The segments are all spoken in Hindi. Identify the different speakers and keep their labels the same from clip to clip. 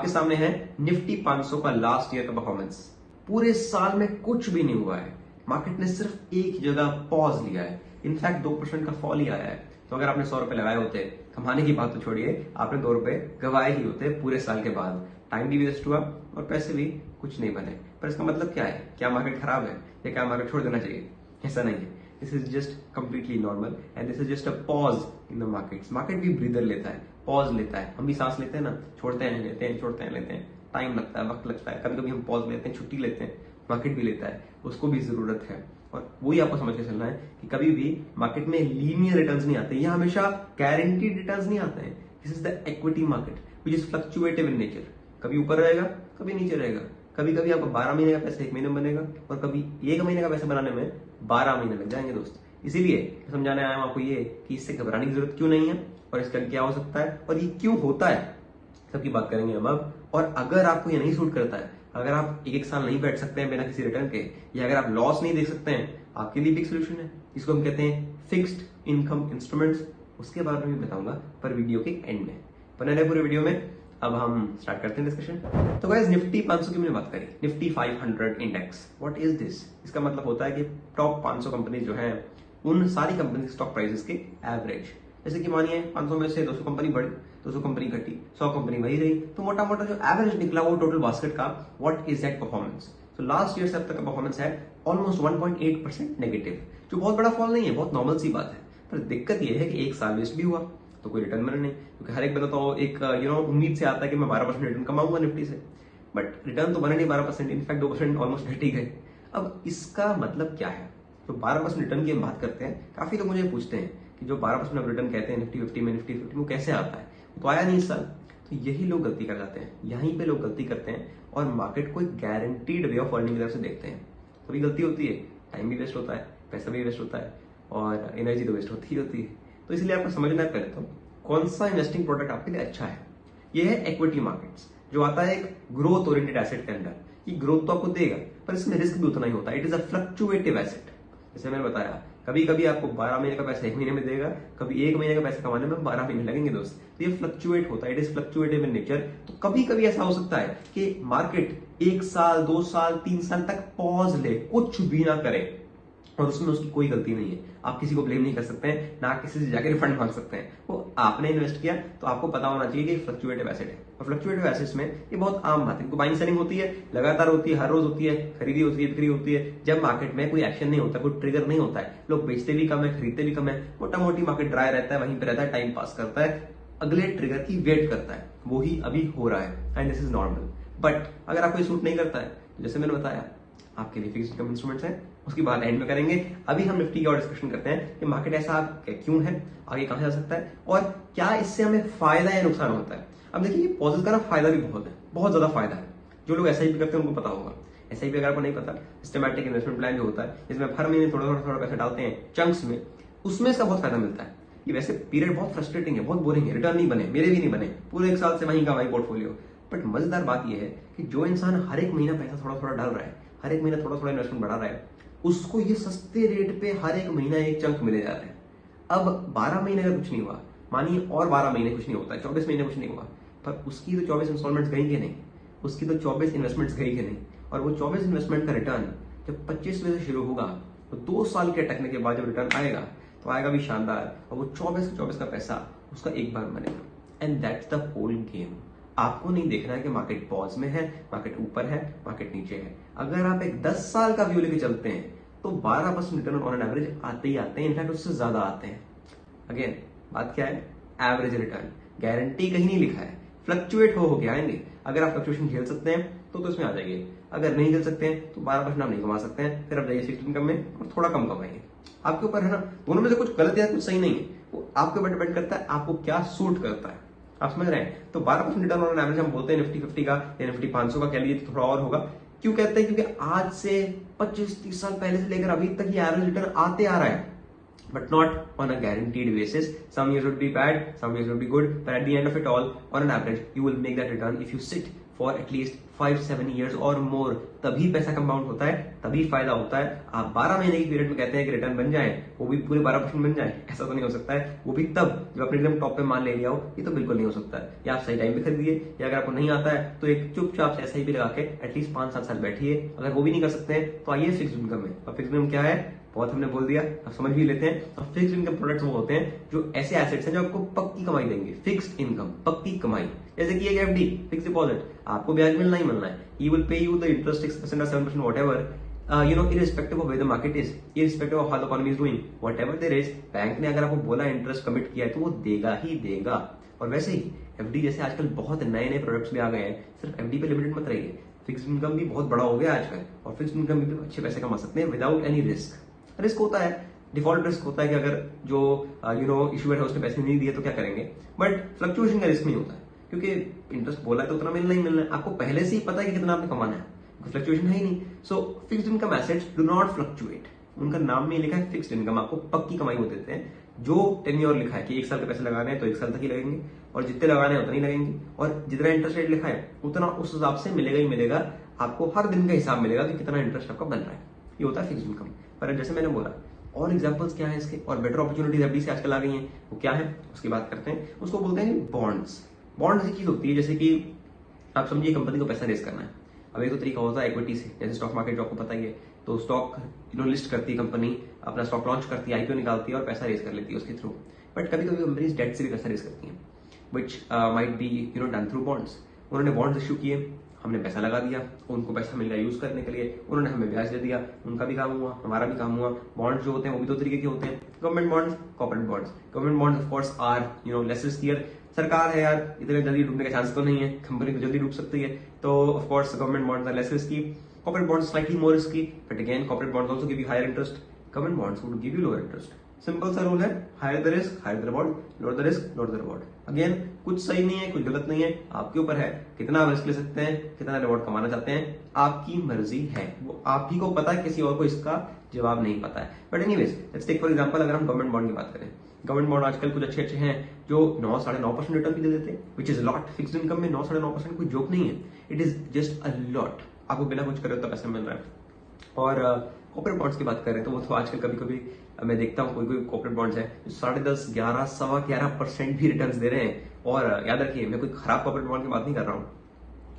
Speaker 1: आपके सामने है निफ्टी 500 का लास्ट ईयर का परफॉर्मेंस। पूरे साल में कुछ भी नहीं हुआ है, मार्केट ने सिर्फ एक जगह पॉज लिया है। इनफैक्ट 2% का फॉल ही आया है। तो अगर आपने 100 रुपए लगाए होते, कमाने की बात तो छोड़िए, आपने 2 रुपए गवाए ही होते पूरे साल के बाद। टाइम भी वेस्ट हुआ और पैसे भी कुछ नहीं बने। पर इसका मतलब क्या है? क्या मार्केट खराब है या क्या मार्केट छोड़ देना चाहिए? ऐसा नहीं है। This is just completely normal and this is just a pause in the markets. Market भी ब्रीदर लेता है, पॉज लेता है। हम भी सांस लेते हैं ना, छोड़ते हैं, लेते हैं, छोड़ते हैं, लेते हैं, टाइम लगता है, वक्त लगता है। कभी कभी हम पॉज लेते हैं, छुट्टी लेते हैं, मार्केट भी लेता है, उसको भी जरूरत है। और वही आपको समझ के चलना है कि कभी भी मार्केट में लीनियर रिटर्न्स नहीं आते, ये हमेशा गारंटीड रिटर्न्स नहीं आते हैं। This is the equity market which is fluctuative in nature. कभी ऊपर रहेगा, कभी नीचे रहेगा। कभी कभी आपको 12 महीने का पैसा 1 महीने में बनेगा और कभी 1 महीने का पैसा बनाने में 12 महीने लग जाएंगे दोस्त। इसीलिए समझाने आया हूं आपको ये कि इससे घबराने की जरूरत क्यों नहीं है और इसका क्या हो सकता है और ये क्यों होता है, सबकी बात करेंगे हम अब। और अगर आपको ये नहीं सूट करता है, अगर आप एक साल नहीं बैठ सकते हैं बिना किसी रिटर्न के, या अगर आप लॉस नहीं देख सकते हैं, आपके लिए भी एक सोल्यूशन है जिसको हम कहते हैं फिक्स्ड इनकम इंस्ट्रूमेंट्स। उसके बारे में भी बताऊंगा पर वीडियो के एंड में। बने रहे पूरे वीडियो में। अब हम स्टार्ट करते हैं डिस्कशन। तो गाइस, निफ्टी 500 की मैंने बात करी, Nifty 500 index, what is this? इसका मतलब होता है कि टॉप 500 कंपनी जो है उन सारी कंपनी स्टॉक प्राइसेस के एवरेज। जैसे कि मानिए 500 में से 200 कंपनी बढ़ी, 200 कंपनी घटी, 100 कंपनी वही रही, तो मोटा मोटा जो एवरेज निकला वो टोटल बास्केट का, व्हाट इज दैट परफॉर्मेंस? तो लास्ट ईयर से अब तक का परफॉर्मेंस है ऑलमोस्ट 1.8% नेगेटिव, जो बहुत बड़ा फॉल नहीं है, बहुत नॉर्मल सी बात है। पर दिक्कत यह है कि एक साल वेस्ट भी हुआ तो कोई रिटर्न मिला नहीं, क्योंकि हर एक बंदा तो एक उम्मीद से आता है कि मैं 12% रिटर्न कमाऊंगा निफ्टी से, बट रिटर्न तो बना नहीं 12%, इनफैक्ट 2% ऑलमोस्ट घट ही गए। अब इसका मतलब क्या है? तो 12% रिटर्न की हम बात करते हैं, काफी लोग मुझे पूछते हैं कि जो 12% रिटर्न कहते हैं निफ्टी 50 में, निफ्टी 50 में कैसे आता है? तो आया नहीं इस साल। तो यही लोग गलती कर जाते हैं, यहीं पे लोग गलती करते हैं और मार्केट को एक गारंटीड वे ऑफ अर्निंग की तरफ से देखते हैं। तभी गलती होती है, टाइम भी वेस्ट होता है, पैसा भी वेस्ट होता है और एनर्जी तो वेस्ट होती है। तो इसलिए आपको समझना है पहले तो कौन सा इन्वेस्टिंग प्रोडक्ट आपके लिए अच्छा है। ये है इक्विटी मार्केट्स, जो आता है एक ग्रोथ ओरिएंटेड एसेट के अंदर। ये ग्रोथ तो आपको देगा पर इसमें रिस्क भी उतना ही होता है। It is a fluctuative asset. जैसे मैंने बताया, कभी कभी आपको 12 महीने का पैसा 1 महीने में देगा, कभी 1 महीने का पैसा कमाने में 12 महीने लगेंगे दोस्त। तो ये फ्लक्चुएट होता है, it is fluctuative in nature. तो कभी कभी ऐसा हो सकता है कि मार्केट 1 साल, 2 साल, 3 साल तक पॉज ले, कुछ भी ना करे, और उसमें उसकी कोई गलती नहीं है। आप किसी को ब्लेम नहीं कर सकते हैं, ना किसी से जाकर रिफंड मांग सकते हैं। वो आपने इन्वेस्ट किया तो आपको पता होना चाहिए कि फ्लक्चुएटिव एसेट है। और फ्लक्चुएटिव एसेट्स में ये बहुत आम बात है, क्योंकि बाइंग सेलिंग होती है, लगातार होती है, हर रोज होती है, खरीदी होती है, बिक्री होती है। जब मार्केट में कोई एक्शन नहीं होता, कोई ट्रिगर नहीं होता है, लोग बेचते भी कम है, खरीदते भी कम है, मोटा मोटी मार्केट ड्राई रहता है, वहीं पर रहता है, टाइम पास करता है, अगले ट्रिगर की वेट करता है। वो ही अभी हो रहा है and this is normal. But अगर आपको ये सूट नहीं करता है, तो जैसे मैंने बताया, आपके लिए फिक्स्ड इनकम इंस्ट्रूमेंट्स हैं, उसकी बात एंड में करेंगे। अभी हम निफ्टी की और डिस्कशन करते हैं कि मार्केट ऐसा क्यों है, आगे कहां जा सकता है और क्या इससे हमें फायदा या नुकसान होता है। अब देखिए, पॉजेस का ना फायदा भी बहुत है, बहुत ज्यादा फायदा है। जो लोग एसआईपी करते हैं उनको पता होगा। एसआईपी अगर आपको नहीं पता, सिस्टमैटिक इन्वेस्टमेंट प्लान जो होता है, जिसमें हर महीने थोड़ा पैसा डालते हैं चंक्स में, उसमें इसका बहुत फायदा मिलता है। ये वैसे पीरियड बहुत फ्रस्ट्रेटिंग है, बहुत बोरिंग है, रिटर्न नहीं बने, मेरे भी नहीं बने, पूरे 1 साल से वहीं का वहीं पोर्टफोलियो। बट मजेदार बात यह है कि जो इंसान हर एक महीना पैसा थोड़ा थोड़ा डाल रहा है, हर एक महीना थोड़ा थोड़ा इन्वेस्टमेंट बढ़ा रहा है, उसको ये सस्ते रेट पे हर एक महीना एक चंक मिले जा रहा है। अब 12 महीने का कुछ नहीं हुआ, मानिए, और 12 महीने कुछ नहीं होता है, 24 महीने कुछ नहीं हुआ, पर उसकी तो 24 इंस्टॉलमेंट्स गई कि नहीं, उसकी तो 24 इन्वेस्टमेंट्स गई कि नहीं। और वो 24 इन्वेस्टमेंट का रिटर्न जब 25वें से शुरू होगा, तो 2 साल के अटकने के बाद जब रिटर्न आएगा तो आएगा भी शानदार, और वो 24 का पैसा उसका एक बार बनेगा। And that's the whole game. आपको नहीं देखना है कि मार्केट पॉज में है, मार्केट ऊपर है, मार्केट नीचे है। अगर आप एक 10 साल का व्यू लेके चलते हैं तो 12% रिटर्न ऑन एन एवरेज आते ही आते हैं, इनफैक्ट उससे ज्यादा आते हैं। अगेन बात क्या है? Average return. गारंटी कहीं नहीं लिखा है, फ्लक्चुएट हो के आएंगे। अगर आप फ्लक्चुएशन झेल सकते हैं तो इसमें आ जाइए, अगर नहीं झेल सकते हैं तो 12% आप नहीं कमा सकते हैं, फिर आप जाइए फिक्स्ड इनकम में और थोड़ा कम कमाइए। आपके ऊपर है ना, दोनों में से कुछ गलत या कुछ सही नहीं है, वो आपके ऊपर डिपेंड करता है आपको क्या सूट करता है। आप समझ रहे हैं? तो 12% रिटर्न ऑन एवरेज हम बोलते हैं निफ्टी 50 का या निफ्टी 500 का, कह लीजिए तो थोड़ा और होगा। क्यों कहते हैं? क्योंकि आज से 25-30 साल पहले से लेकर अभी तक ये एवरेज रिटर्न आते आ रहा है, but not on a guaranteed basis. Some years would be bad, some years would be good, but at the end of it all, on an average, you will make that return if you sit for at least 5-7 years और मोर, तभी पैसा कंपाउंड होता है, तभी फायदा होता है। आप 12 महीने की पीरियड में कहते हैं कि रिटर्न बन जाए, वो भी पूरे 12% बन जाए, ऐसा तो नहीं हो सकता है। वो भी तब जब आपने एकदम टॉप पे मान ले लिया हो, ये तो बिल्कुल नहीं हो सकता है। या आप सही टाइम पे खरीदिए, या अगर आपको नहीं आता है तो एक चुपचाप से SIP लगा के एटलीस्ट 5-7 साल बैठिए। अगर वो भी नहीं कर सकते हैं तो आइए फिक्स इनकम में। और फिक्स इनकम क्या है, बहुत हमने बोल दिया, आप समझ भी लेते हैं। और फिक्स इनकम प्रोडक्ट्स वो होते हैं जो ऐसे एसेट्स हैं जो आपको पक्की कमाई देंगे। फिक्स्ड इनकम, पक्की कमाई, जैसे कि एक FD, फिक्स डिपॉजिट, आपको ब्याज मिलना ही मिलना है। He will pay you the interest 6% or 7%, whatever, irrespective of where the market is, irrespective of how the economy is doing, whatever there is, bank ने अगर आपको बोला इंटरेस्ट कमिट किया है तो वो देगा ही देगा। और वैसे ही FD जैसे आजकल बहुत नए नए प्रोडक्ट्स भी आ गए हैं, सिर्फ FD पे लिमिटेड मत रहिए। फिक्स्ड इनकम भी बहुत बड़ा हो गया आजकल, और फिक्स्ड इनकम भी अच्छे पैसे कमा सकते हैं विदाउट एनी रिस्क। रिस्क होता है, डिफॉल्ट रिस्क होता है कि अगर जो इशूअर है उसने पैसे नहीं दिए तो क्या करेंगे, बट फ्लक्चुएशन का रिस्क नहीं होता है, क्योंकि इंटरेस्ट बोला है तो उतना मिलना ही मिलना है। आपको पहले से ही पता है कि कितना आपने कमाना है, फ्लक्चुएशन है ही नहीं। सो fixed income assets do not fluctuate, उनका नाम में लिखा है फिक्स्ड इनकम, आपको पक्की कमाई वो देते हैं। जो टेन्योर लिखा है कि 1 साल के पैसे लगाने हैं तो 1 साल तक ही लगेंगे, और जितने लगाने हैं उतने ही लगेंगे, और जितना इंटरेस्ट रेट लिखा है उतना उस हिसाब से मिलेगा ही मिलेगा। आपको हर दिन का हिसाब मिलेगा कि कितना इंटरेस्ट आपका बन रहा है। ये होता है फिक्स्ड इनकम। पर जैसे मैंने बोला, और एग्जांपल्स क्या है इसके, और बेटर अपॉर्चुनिटीज FD से आजकल आ गई हैं, वो क्या है उसकी बात करते हैं। उसको बोलते हैं बॉन्ड्स। बॉन्ड ऐसी चीज होती है जैसे कि आप समझिए कंपनी को पैसा रेज करना है। अब एक तो तरीका होता है इक्विटी से, जैसे स्टॉक मार्केट जो आपको पता ही है, तो स्टॉक लिस्ट करती है कंपनी, अपना स्टॉक लॉन्च करती है, IPO निकालती है और पैसा रेज कर लेती है उसके थ्रू। बट कभी कभी कंपनीज डेट से भी पैसा रेज करती हैं, which might be done through bonds. उन्होंने बॉन्ड्स इशू किए, हमने पैसा लगा दिया, उनको पैसा मिल गया यूज करने के लिए, उन्होंने हमें ब्याज दे दिया, उनका भी काम हुआ, हमारा भी काम हुआ। बॉन्ड्स जो होते हैं वो भी 2 तरीके के होते हैं, government bonds, corporate bonds. Government bonds of course are less riskier. सरकार है यार, इतने जल्दी डूबने का चांस तो नहीं है, कंपनी तो जल्दी डूब सकती है, तो of course government bonds are less risky. Corporate bonds slightly more risky, but again corporate bonds also give you higher interest, government bonds would give you lower interest. Simple सा रूल है, higher the risk higher the reward, lower the risk lower the reward. Again कुछ सही नहीं है, कुछ गलत नहीं है, आपके ऊपर है कितना आप रिस्क ले सकते हैं, कितना रिवॉर्ड कमाना चाहते हैं, आपकी मर्जी है। वो आप ही को पता है, किसी और को इसका जवाब नहीं पता है। But anyways let's take for example, अगर हम गवर्नमेंट बॉन्ड की बात करें, गवर्नमेंट बॉन्ड आजकल कुछ अच्छे अच्छे हैं जो 9-9.5% रिटर्न भी दे देते हैं, which is lot. Fixed income में 9-9.5% कोई जोक नहीं है, it is just a lot. आपको बिना कुछ करे तो पैसा मिल रहा है। और कॉर्पोरेट बॉन्ड्स की बात करें तो वो तो आजकल कभी कभी मैं देखता हूँ कोई कोई कॉर्पोरेट बॉन्ड्स है जो 10.5, 11, 11.25% भी रिटर्न दे रहे हैं। और याद रखिए, मैं कोई खराब कॉर्पोरेट बॉन्ड की बात नहीं कर रहा हूँ,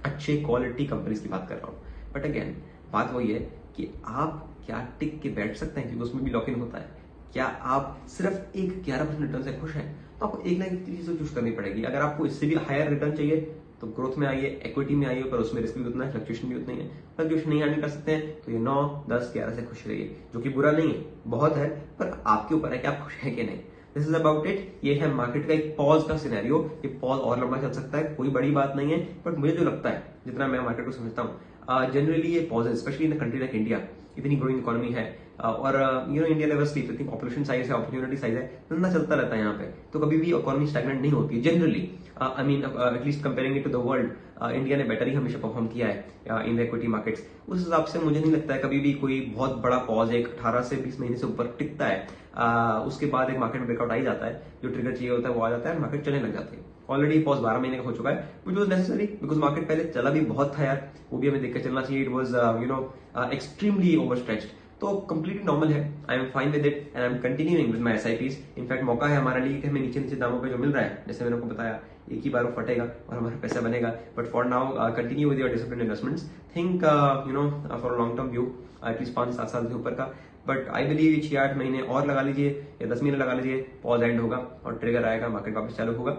Speaker 1: अच्छे क्वालिटी कंपनीज की बात कर रहा हूँ। बट अगेन बात वही है कि आप क्या टिक के बैठ सकते हैं, क्योंकि उसमें भी लॉक इन होता है। क्या आप सिर्फ एक 11% रिटर्न से खुश हैं, तो आपको एक ना एक चीज चूज करनी पड़ेगी। अगर आपको इससे भी हायर रिटर्न चाहिए तो ग्रोथ में आइए, इक्विटी में आइए, पर उसमें रिस्क भी उतना है, फ्लक्चुएशन भी उतनी है। फ्लक्चुएशन नहीं हैंडल कर सकते हैं तो ये 9, 10, 11 से खुश रहिए, जो कि बुरा नहीं है, बहुत है, पर आपके ऊपर है कि आप खुश हैं कि नहीं। This is about it. ये है मार्केट का एक पॉज का सिनेरियो। ये पॉज और लंबा चल सकता है, कोई बड़ी बात नहीं है, बट मुझे जो लगता है, जितना मैं मार्केट को समझता हूँ, जनरली ये pause, specially in country like India, इतनी ग्रोइंग इकोनॉमी है, और इंडिया लेवल से इतनी पॉपुलेशन साइज है, अपॉर्चुनिटी साइज है, धंधा चलता रहता है यहाँ पे, तो कभी भी इकोनॉमी स्टैग्नेंट नहीं होती है generally. I mean at least comparing it to the world, India ने बेटर ही हमेशा परफॉर्म किया है इन द इक्विटी मार्केट्स। उस हिसाब से मुझे नहीं लगता है कभी भी कोई बहुत बड़ा पॉज एक 18 से 20 महीने से ऊपर टिकता है। उसके बाद एक मार्केट में ब्रेकआउट आ ही जाता है, जो ट्रिगर चाहिए होता है वो आ जाता है, मार्केट चलने लग जाती है। ऑलरेडी पॉज 12 महीने का हो चुका है, which was necessary, because market पहले चला भी बहुत था यार, वो भी हमें देख कर चलना चाहिए। इट वॉज एक्सट्रीमली ओवरस्ट्रेच्ड, तो कंप्लीटली नॉर्मल है। I am fine with it and I am continuing with my SIPs। In fact मौका है हमारे लिए कि हमें नीचे नीचे दामों पे जो मिल रहा है, जैसे मैंने आपको बताया, एक ही बार वो फटेगा और हमारा पैसा बनेगा। But for now continue with your discipline investments, think for long term view, at least 5-7 साल के ऊपर का। बट आई बिलीव 6-8 महीने और लगा लीजिए या 10 महीने लगा लीजिए, पॉज एंड होगा और ट्रिगर आएगा, मार्केट वापस चालू होगा,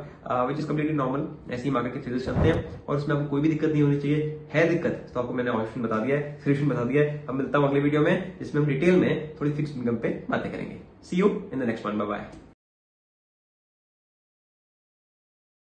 Speaker 1: विच इज कम्प्लीटली नॉर्मल। ऐसे ही मार्केट के फेजेस चलते हैं और उसमें आपको कोई भी दिक्कत नहीं होनी चाहिए। है दिक्कत तो आपको मैंने ऑप्शन बता दिया है, सोल्यूशन बता दिया है। अब मिलता हूँ अगले वीडियो में, जिसमें हम डिटेल में थोड़ी फिक्स्ड इनकम पे बातें करेंगे। See you in the next one, bye bye.